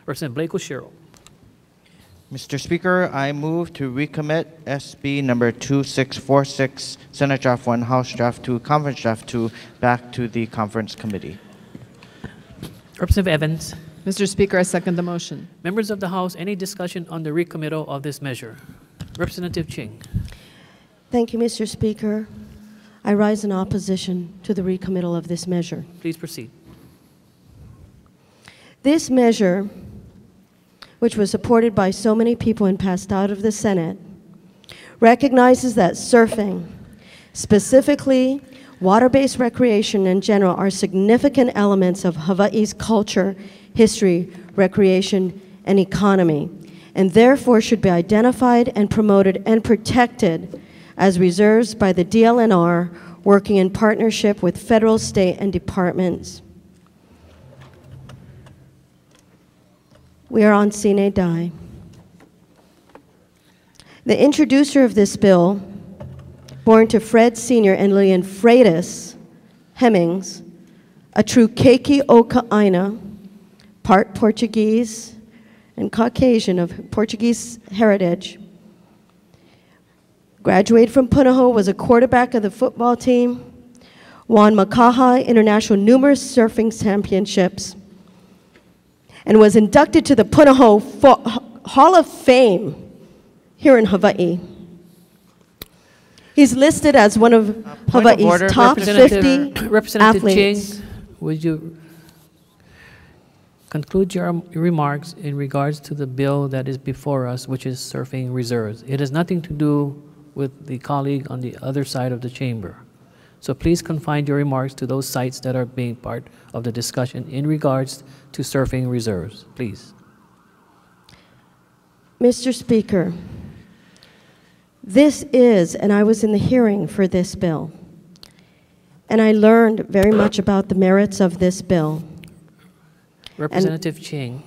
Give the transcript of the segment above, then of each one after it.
Representative Blake O'Sherrill. Mr. Speaker, I move to recommit SB number 2646, Senate Draft 1, House Draft 2, Conference Draft 2, back to the Conference Committee. Representative Evans. Mr. Speaker, I second the motion. Members of the House, any discussion on the recommittal of this measure? Representative Ching. Thank you, Mr. Speaker. I rise in opposition to the recommittal of this measure. Please proceed. This measure, which was supported by so many people and passed out of the Senate, recognizes that surfing, specifically water-based recreation in general, are significant elements of Hawaii's culture, history, recreation, and economy, and therefore should be identified and promoted and protected as reserves by the DLNR, working in partnership with federal, state, and departments. We are on sine die. The introducer of this bill, born to Fred Sr. and Lillian Freitas Hemmings, a true keiki o ka'aina, part Portuguese and Caucasian of Portuguese heritage, graduated from Punahou, was a quarterback of the football team, won Makaha International numerous surfing championships, and was inducted to the Punahou Hall of Fame here in Hawaii. He's listed as one of Hawaii's top 50 Representative athletes. Ching, would you conclude your remarks in regards to the bill that is before us, which is surfing reserves? It has nothing to do with the colleague on the other side of the chamber. So please confine your remarks to those sites that are being part of the discussion in regards to surfing reserves, please. Mr. Speaker, this is, and I was in the hearing for this bill, and I learned very much about the merits of this bill. Representative Ching.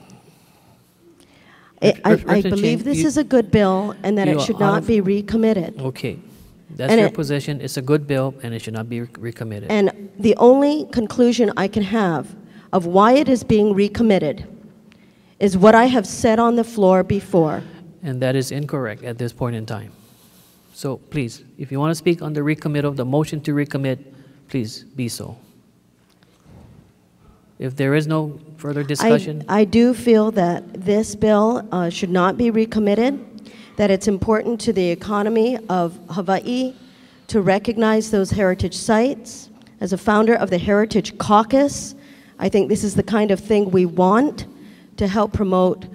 I believe this is a good bill and that it should not be recommitted. Okay. That's your position. It's a good bill and it should not be recommitted. And the only conclusion I can have of why it is being recommitted is what I have said on the floor before. And that is incorrect at this point in time. So please, if you want to speak on the recommittal, the motion to recommit, please be so. If there is no further discussion. I do feel that this bill should not be recommitted, that it's important to the economy of Hawaii to recognize those heritage sites. As a founder of the Heritage Caucus, I think this is the kind of thing we want to help promote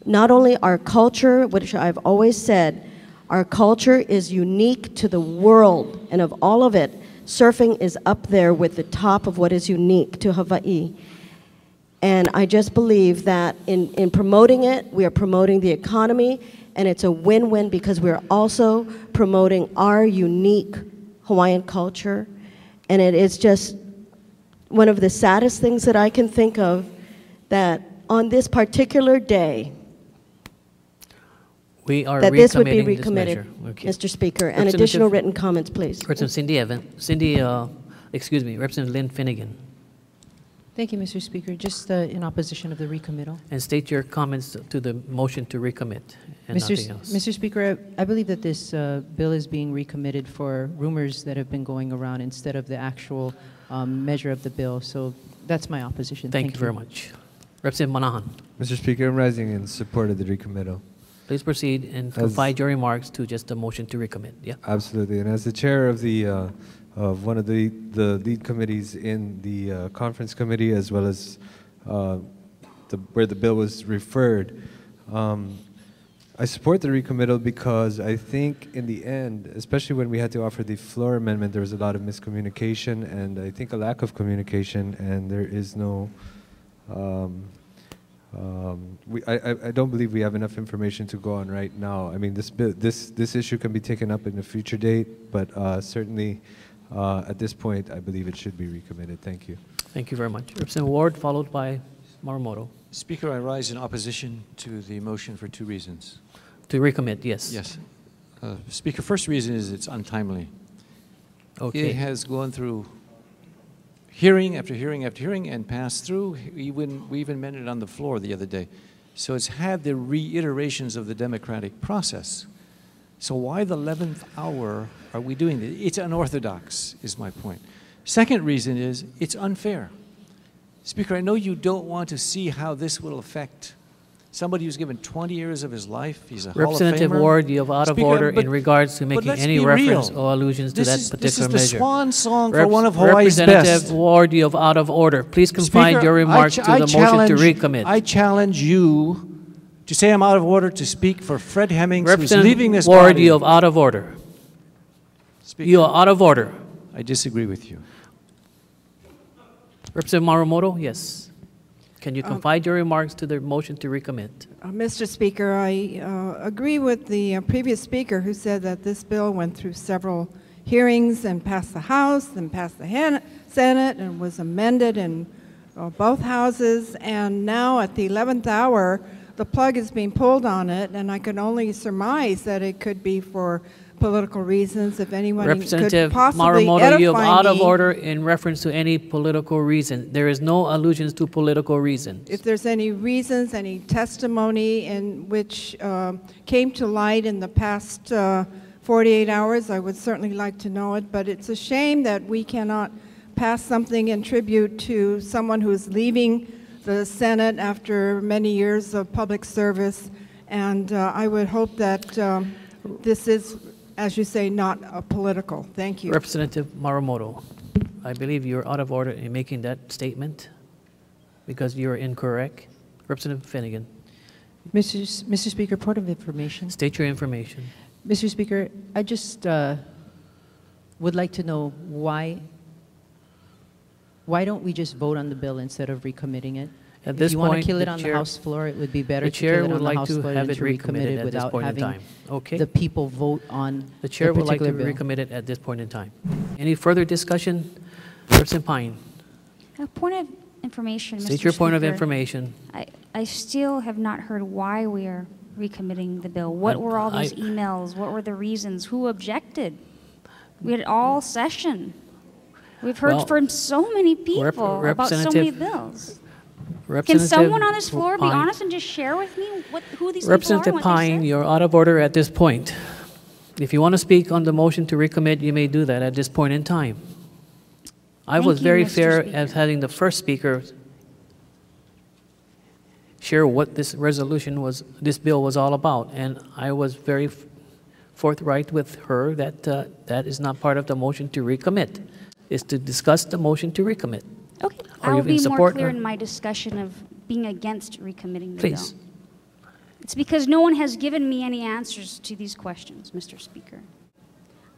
not only our culture, which I've always said, our culture is unique to the world, and of all of it, surfing is up there with the top of what is unique to Hawaii. And I just believe that in promoting it, we are promoting the economy, and it's a win-win because we're also promoting our unique Hawaiian culture. And it is just one of the saddest things that I can think of, that on this particular day, we are that this would be recommitting recommitted, okay. Mr. Speaker. And additional written comments, please. Representative Representative Lynn Finnegan. Thank you, Mr. Speaker. Just in opposition of the recommittal. And state your comments to the motion to recommit and nothing else. Mr. Speaker, I believe that this bill is being recommitted for rumors that have been going around instead of the actual measure of the bill. So that's my opposition. Thank you very much. Representative Manahan. Mr. Speaker, I'm rising in support of the recommittal. Please proceed and confine your remarks to just the motion to recommit. Yeah. Absolutely. And as the chair of the of one of the lead committees in the conference committee, as well as where the bill was referred, I support the recommittal because I think in the end, especially when we had to offer the floor amendment, there was a lot of miscommunication and I think a lack of communication, and there is no I don't believe we have enough information to go on right now. I mean, this issue can be taken up in a future date, but certainly at this point, I believe it should be recommitted. Thank you. Thank you very much. Representative Ward, followed by Marumoto. Speaker, I rise in opposition to the motion for 2 reasons. To recommit, yes. Yes. Speaker, first reason is it's untimely. Okay. It has gone through hearing after hearing after hearing and passed through. We even amended it on the floor the other day. So it's had the reiterations of the democratic process. So why the 11th hour are we doing this? It's unorthodox, is my point. Second reason is it's unfair. Speaker, I know you don't want to see how this will affect somebody who's given 20 years of his life. He's a Hall of Representative Famer. Ward, you have out of Speaker, order but- in regards to but making let's any be reference real. or allusions to that This particular is the measure. swan song for one of Hawaii's Representative best. Ward, you have out of order. Please confine Speaker, your remarks to the motion to recommit. I challenge you to say I'm out of order to speak for Fred Hemmings, who's leaving Representative this Ward, body. you have out of order. Speaker, You are out of order. I disagree with you. Representative Marumoto, yes. Can you confine your remarks to the motion to recommit? Mr. Speaker, I agree with the previous speaker who said that this bill went through several hearings and passed the House, then passed the Senate, and was amended in both houses. And now at the 11th hour, the plug is being pulled on it, and I can only surmise that it could be for political reasons. If anyone could Representative possibly Marumoto, you have edify out of me, order in reference to any political reason. There is no allusions to political reasons. if there's any reasons, any testimony in which came to light in the past 48 hours, I would certainly like to know it. But it's a shame that we cannot pass something in tribute to someone who's leaving the Senate after many years of public service. And I would hope that this is, as you say, not political. Thank you. Representative Marumoto, I believe you're out of order in making that statement because you're incorrect. Representative Finnegan, Mr. Speaker, point of information. state your information. Mr. Speaker, I just would like to know why don't we just vote on the bill instead of recommitting it? At If this you want point, to kill it the on the chair- House floor, it would be better The to kill chair it would on the like House to floor have than it to recommit recommitted it at this without point in having time. Okay? the people vote on The chair would like to particular bill. recommit it at this point in time. Any further discussion? Representative Pine, A point of information, Mr. state your point of Speaker. information. I still have not heard why we are recommitting the bill. What were all these I- emails? What were the reasons? Who objected? We had all session. We've heard Well, from so many people about so many Representative- bills. Can Representative someone on this floor be Pine- honest and just share with me who these people are Representative and what they Pine, said? you're out of order at this point. If you want to speak on the motion to recommit, you may do that at this point in time. I Thank was you, very Mr. fair Speaker. as having the first speaker share what this this bill was all about, and I was very forthright with her that that is not part of the motion to recommit. It's to discuss the motion to recommit. Okay, Are I you will in be more support clear or- in my discussion of being against recommitting the Please. bill. It's because no one has given me any answers to these questions, Mr. Speaker.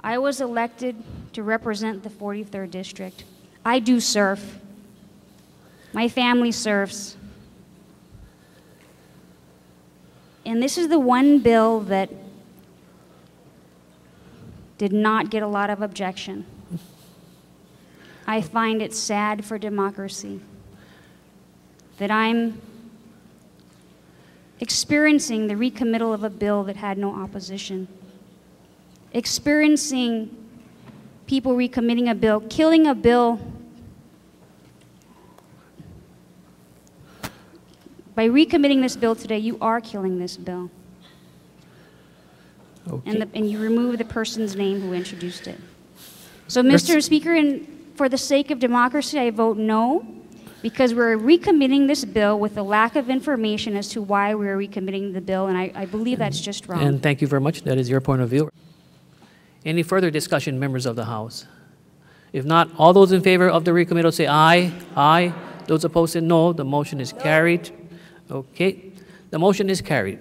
I was elected to represent the 43rd District. I do serve. My family serves. And this is the one bill that did not get a lot of objection. I find it sad for democracy that I'm experiencing the recommittal of a bill that had no opposition, experiencing people recommitting a bill, killing a bill. By recommitting this bill today, you are killing this bill. Okay. And you remove the person's name who introduced it. So, Mr. Speaker, for the sake of democracy, I vote no, because we're recommitting this bill with a lack of information as to why we're recommitting the bill, and I believe that's just wrong. And thank you very much. That is your point of view. Any further discussion, members of the House? If not, all those in favor of the recommittal say aye. Aye. Those opposed say no. The motion is carried. Okay. The motion is carried.